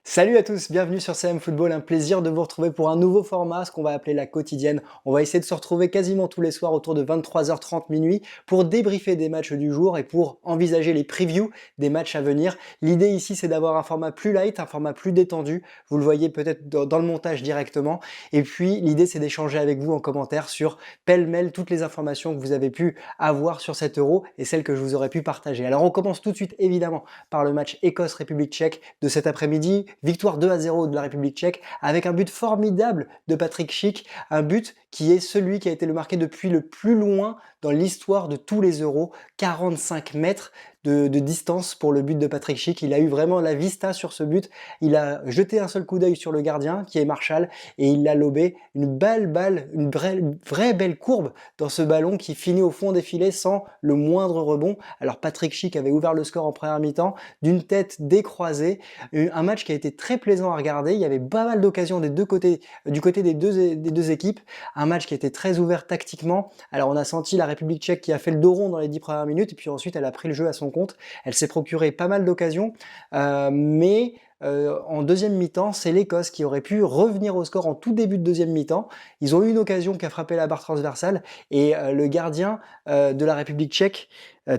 Salut à tous, bienvenue sur CM Football, un plaisir de vous retrouver pour un nouveau format, ce qu'on va appeler la quotidienne. On va essayer de se retrouver quasiment tous les soirs autour de 23h30 minuit pour débriefer des matchs du jour et pour envisager les previews des matchs à venir. L'idée ici c'est d'avoir un format plus light, un format plus détendu, vous le voyez peut-être dans le montage directement. Et puis l'idée c'est d'échanger avec vous en commentaire sur pêle-mêle toutes les informations que vous avez pu avoir sur cet euro et celles que je vous aurais pu partager. Alors on commence tout de suite évidemment par le match Écosse-République tchèque de cet après-midi. Victoire 2-0 de la République tchèque avec un but formidable de Patrick Schick, un but qui est celui qui a été le marqué depuis le plus loin dans l'histoire de tous les euros, 45 mètres de distance pour le but de Patrick Schick. Il a eu vraiment la vista sur ce but, il a jeté un seul coup d'œil sur le gardien qui est Marshall et il l'a lobé, une belle balle, une vraie belle courbe dans ce ballon qui finit au fond des filets sans le moindre rebond. Alors Patrick Schick avait ouvert le score en première mi-temps d'une tête décroisée, un match qui a été très plaisant à regarder, il y avait pas mal d'occasions des deux côtés, du côté des deux équipes, un match qui était très ouvert tactiquement. Alors on a senti la République tchèque qui a fait le dos rond dans les 10 premières minutes et puis ensuite elle a pris le jeu à son compte, elle s'est procuré pas mal d'occasions, mais en deuxième mi-temps, c'est l'Écosse qui aurait pu revenir au score en tout début de deuxième mi-temps. Ils ont eu une occasion qui a frappé la barre transversale et le gardien de la République tchèque,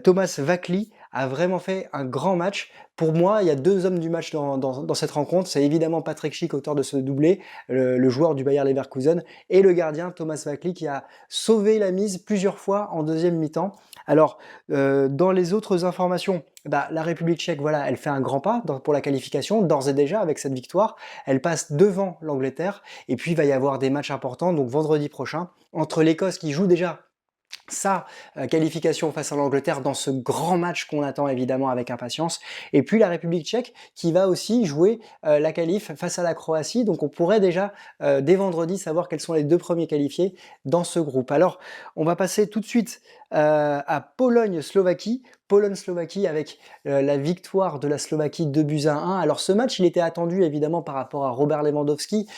Thomas Vacli, a vraiment fait un grand match. Pour moi, il y a deux hommes du match dans cette rencontre. C'est évidemment Patrick Schick, auteur de ce doublé, le joueur du Bayer Leverkusen, et le gardien Thomas Vacli qui a sauvé la mise plusieurs fois en deuxième mi-temps. Alors, dans les autres informations, la République tchèque, voilà, elle fait un grand pas pour la qualification, d'ores et déjà avec cette victoire. Elle passe devant l'Angleterre, et puis il va y avoir des matchs importants, donc vendredi prochain, entre l'Écosse qui joue déjà sa qualification face à l'Angleterre dans ce grand match qu'on attend évidemment avec impatience. Et puis la République tchèque qui va aussi jouer la qualif face à la Croatie. Donc on pourrait déjà dès vendredi savoir quels sont les deux premiers qualifiés dans ce groupe. Alors on va passer tout de suite à Pologne-Slovaquie. Pologne-Slovaquie avec la victoire de la Slovaquie 2-1. Alors ce match, il était attendu évidemment par rapport à Robert Lewandowski.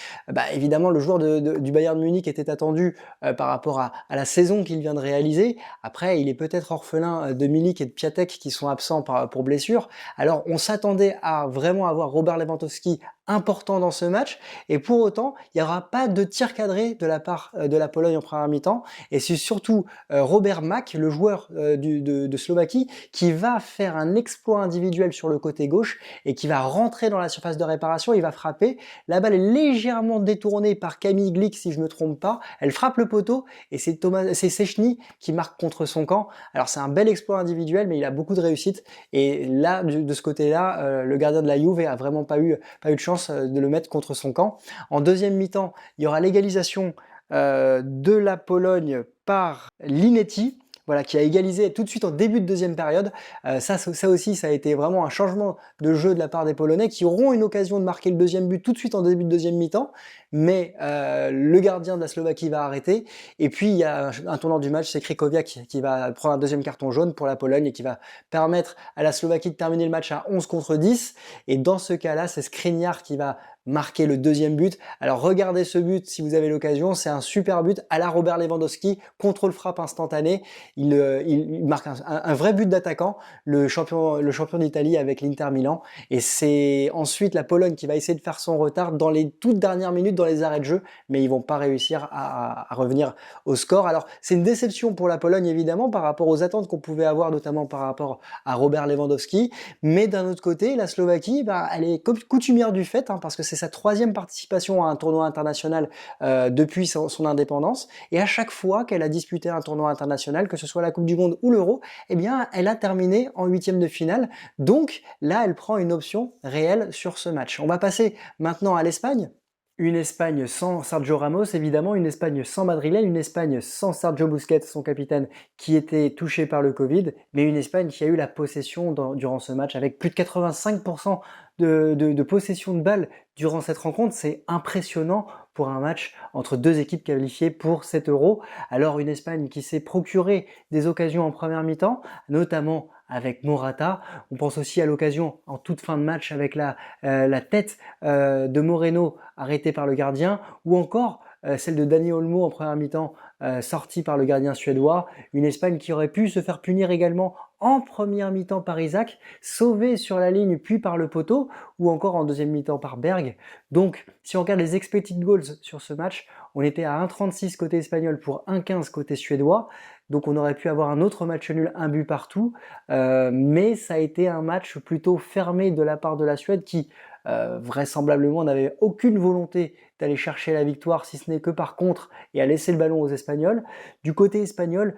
Évidemment, le joueur du Bayern Munich était attendu par rapport à la saison qu'il vient de réaliser. Après, il est peut-être orphelin de Milik et de Piatek qui sont absents pour blessure. Alors on s'attendait à vraiment avoir Robert Lewandowski important dans ce match, et pour autant, il n'y aura pas de tir cadré de la part de la Pologne en première mi-temps, et c'est surtout Robert Mak, le joueur de Slovaquie, qui va faire un exploit individuel sur le côté gauche, et qui va rentrer dans la surface de réparation, il va frapper, la balle est légèrement détournée par Camille Glick, si je ne me trompe pas, elle frappe le poteau, et c'est Szczęsny qui marque contre son camp. Alors c'est un bel exploit individuel, mais il a beaucoup de réussite, et là, de ce côté-là, le gardien de la Juve a vraiment pas eu de chance de le mettre contre son camp. En deuxième mi-temps, il y aura l'égalisation de la Pologne par Linetti, voilà, qui a égalisé tout de suite en début de deuxième période. Ça aussi, ça a été vraiment un changement de jeu de la part des Polonais qui auront une occasion de marquer le deuxième but tout de suite en début de deuxième mi-temps, mais le gardien de la Slovaquie va arrêter. Et puis il y a un tournant du match, c'est Krychowiak qui va prendre un deuxième carton jaune pour la Pologne et qui va permettre à la Slovaquie de terminer le match à 11-10. Et dans ce cas-là, c'est Skriniar qui va marquer le deuxième but. Alors regardez ce but si vous avez l'occasion, c'est un super but à la Robert Lewandowski, contrôle-frappe instantané. Il marque un vrai but d'attaquant, le champion d'Italie avec l'Inter Milan. Et c'est ensuite la Pologne qui va essayer de faire son retard dans les toutes dernières minutes dans les arrêts de jeu, mais ils vont pas réussir à revenir au score. Alors c'est une déception pour la Pologne évidemment par rapport aux attentes qu'on pouvait avoir, notamment par rapport à Robert Lewandowski, mais d'un autre côté, la Slovaquie, elle est coutumière du fait, parce que c'est sa troisième participation à un tournoi international depuis son indépendance, et à chaque fois qu'elle a disputé un tournoi international, que ce soit la Coupe du Monde ou l'Euro, eh bien, elle a terminé en huitième de finale. Donc là, elle prend une option réelle sur ce match. On va passer maintenant à l'Espagne. Une Espagne sans Sergio Ramos, évidemment, une Espagne sans Madrilène, une Espagne sans Sergio Busquets, son capitaine, qui était touché par le Covid, mais une Espagne qui a eu la possession durant ce match avec plus de 85% de possession de balles durant cette rencontre. C'est impressionnant pour un match entre deux équipes qualifiées pour cet Euro. Alors une Espagne qui s'est procuré des occasions en première mi-temps, notamment avec Morata. On pense aussi à l'occasion en toute fin de match avec la tête de Moreno arrêtée par le gardien, ou encore celle de Dani Olmo en première mi-temps, sortie par le gardien suédois. Une Espagne qui aurait pu se faire punir également en première mi-temps par Isaac, sauvé sur la ligne puis par le poteau, ou encore en deuxième mi-temps par Berg. Donc, si on regarde les expected goals sur ce match, on était à 1,36 côté espagnol pour 1,15 côté suédois. Donc on aurait pu avoir un autre match nul, un but partout, mais ça a été un match plutôt fermé de la part de la Suède qui vraisemblablement n'avait aucune volonté d'aller chercher la victoire, si ce n'est que par contre, et à laisser le ballon aux Espagnols. Du côté espagnol,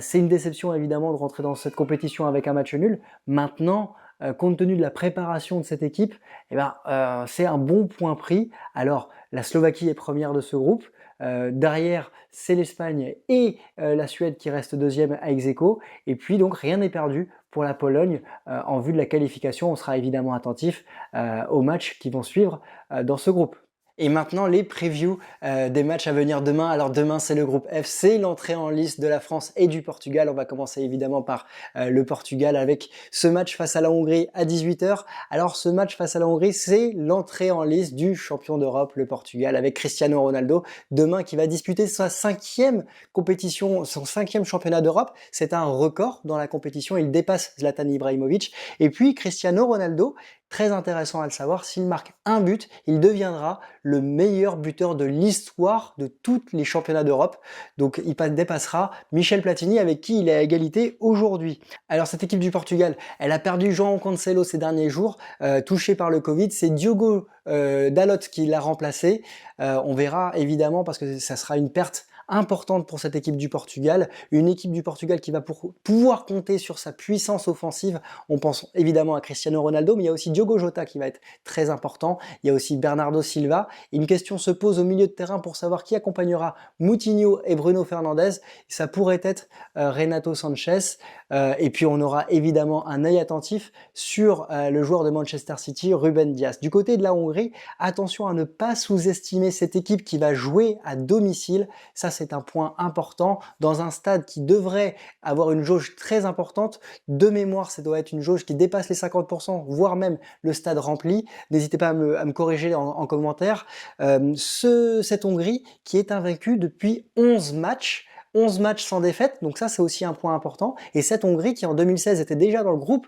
c'est une déception évidemment de rentrer dans cette compétition avec un match nul. Maintenant, compte tenu de la préparation de cette équipe, c'est un bon point pris. Alors, la Slovaquie est première de ce groupe. Derrière, c'est l'Espagne et la Suède qui restent deuxième à ex-aequo. Et puis donc, rien n'est perdu pour la Pologne en vue de la qualification. On sera évidemment attentif aux matchs qui vont suivre dans ce groupe. Et maintenant, les previews des matchs à venir demain. Alors demain, c'est le groupe F, c'est l'entrée en lice de la France et du Portugal. On va commencer évidemment par le Portugal avec ce match face à la Hongrie à 18h. Alors ce match face à la Hongrie, c'est l'entrée en lice du champion d'Europe, le Portugal, avec Cristiano Ronaldo, demain qui va disputer sa 5e compétition, son 5e championnat d'Europe. C'est un record dans la compétition, il dépasse Zlatan Ibrahimovic. Et puis Cristiano Ronaldo, très intéressant à le savoir, s'il marque un but, il deviendra le meilleur buteur de l'histoire de tous les championnats d'Europe. Donc il dépassera Michel Platini avec qui il est à égalité aujourd'hui. Alors cette équipe du Portugal, elle a perdu João Cancelo ces derniers jours, touché par le Covid. C'est Diogo Dalot qui l'a remplacé. On verra évidemment parce que ça sera une perte importante pour cette équipe du Portugal, une équipe du Portugal qui va pouvoir compter sur sa puissance offensive. On pense évidemment à Cristiano Ronaldo, mais il y a aussi Diogo Jota qui va être très important, il y a aussi Bernardo Silva. Et une question se pose au milieu de terrain pour savoir qui accompagnera Moutinho et Bruno Fernandes. Ça pourrait être Renato Sanchez, et puis on aura évidemment un œil attentif sur le joueur de Manchester City, Ruben Dias. Du côté de la Hongrie, attention à ne pas sous-estimer cette équipe qui va jouer à domicile. Ça, c'est un point important dans un stade qui devrait avoir une jauge très importante. De mémoire, ça doit être une jauge qui dépasse les 50%, voire même le stade rempli. N'hésitez pas à me corriger en commentaire. Cette Hongrie qui est invaincue depuis 11 matchs. 11 matchs sans défaite, donc ça c'est aussi un point important. Et cette Hongrie qui en 2016 était déjà dans le groupe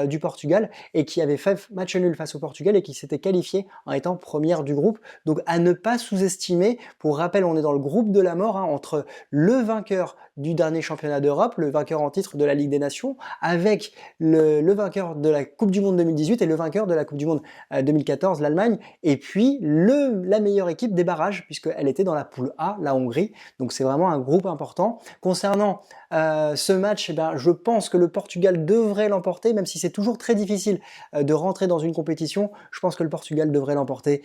du Portugal et qui avait fait match nul face au Portugal et qui s'était qualifiée en étant première du groupe. Donc à ne pas sous-estimer. Pour rappel, on est dans le groupe de la mort entre le vainqueur du dernier championnat d'Europe, le vainqueur en titre de la Ligue des Nations, avec le vainqueur de la Coupe du Monde 2018 et le vainqueur de la Coupe du Monde 2014, l'Allemagne, et puis la meilleure équipe des barrages, puisqu'elle était dans la poule A, la Hongrie. Donc c'est vraiment un groupe important. Concernant ce match, je pense que le Portugal devrait l'emporter, même si c'est toujours très difficile de rentrer dans une compétition. Je pense que le Portugal devrait l'emporter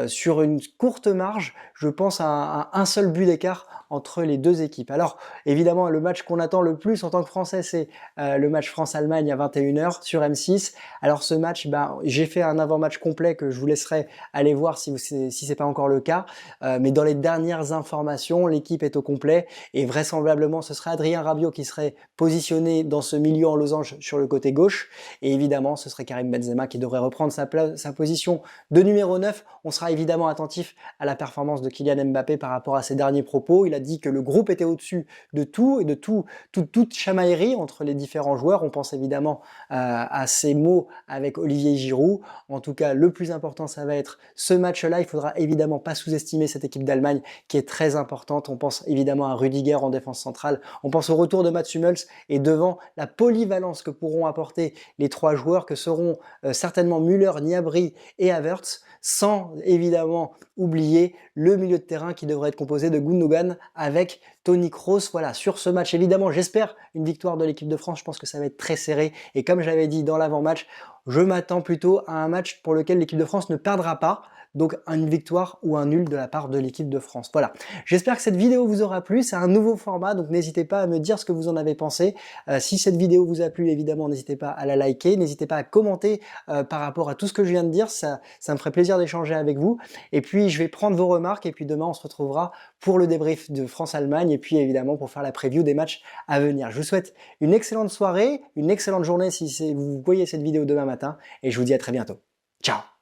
sur une courte marge. Je pense à un seul but d'écart entre les deux équipes. Alors évidemment, le match qu'on attend le plus en tant que Français, c'est le match France-Allemagne à 21h sur M6. Alors ce match, j'ai fait un avant-match complet que je vous laisserai aller voir si c'est pas encore le cas. Mais dans les dernières informations, l'équipe est au complet et vraisemblablement ce serait Adrien Rabiot qui serait positionné dans ce milieu en losange sur le côté gauche. Et évidemment, ce serait Karim Benzema qui devrait reprendre sa position de numéro 9. On sera évidemment attentif à la performance de Kylian Mbappé par rapport à ses derniers propos. Il a dit que le groupe était au-dessus de tout et de toute chamaillerie entre les différents joueurs. On pense évidemment à ces mots avec Olivier Giroud. En tout cas, le plus important, ça va être ce match-là. Il faudra évidemment pas sous-estimer cette équipe d'Allemagne qui est très importante. On pense évidemment à Rudiger en défense centrale. On pense au retour de Mats Hummels et devant la polyvalence que pourront apporter les trois joueurs que seront certainement Müller, Gnabry et Havertz, sans évidemment oublier le milieu de terrain qui devrait être composé de Gundogan avec Toni Kroos. Voilà, sur ce match, évidemment, j'espère une victoire de l'équipe de France. Je pense que ça va être très serré. Et comme j'avais dit dans l'avant-match, je m'attends plutôt à un match pour lequel l'équipe de France ne perdra pas. Donc une victoire ou un nul de la part de l'équipe de France. Voilà, j'espère que cette vidéo vous aura plu, c'est un nouveau format, donc n'hésitez pas à me dire ce que vous en avez pensé. Si cette vidéo vous a plu, évidemment, n'hésitez pas à la liker, n'hésitez pas à commenter par rapport à tout ce que je viens de dire, ça me ferait plaisir d'échanger avec vous. Et puis je vais prendre vos remarques et puis demain on se retrouvera pour le débrief de France-Allemagne et puis évidemment pour faire la preview des matchs à venir. Je vous souhaite une excellente soirée, une excellente journée si vous voyez cette vidéo demain matin et je vous dis à très bientôt. Ciao!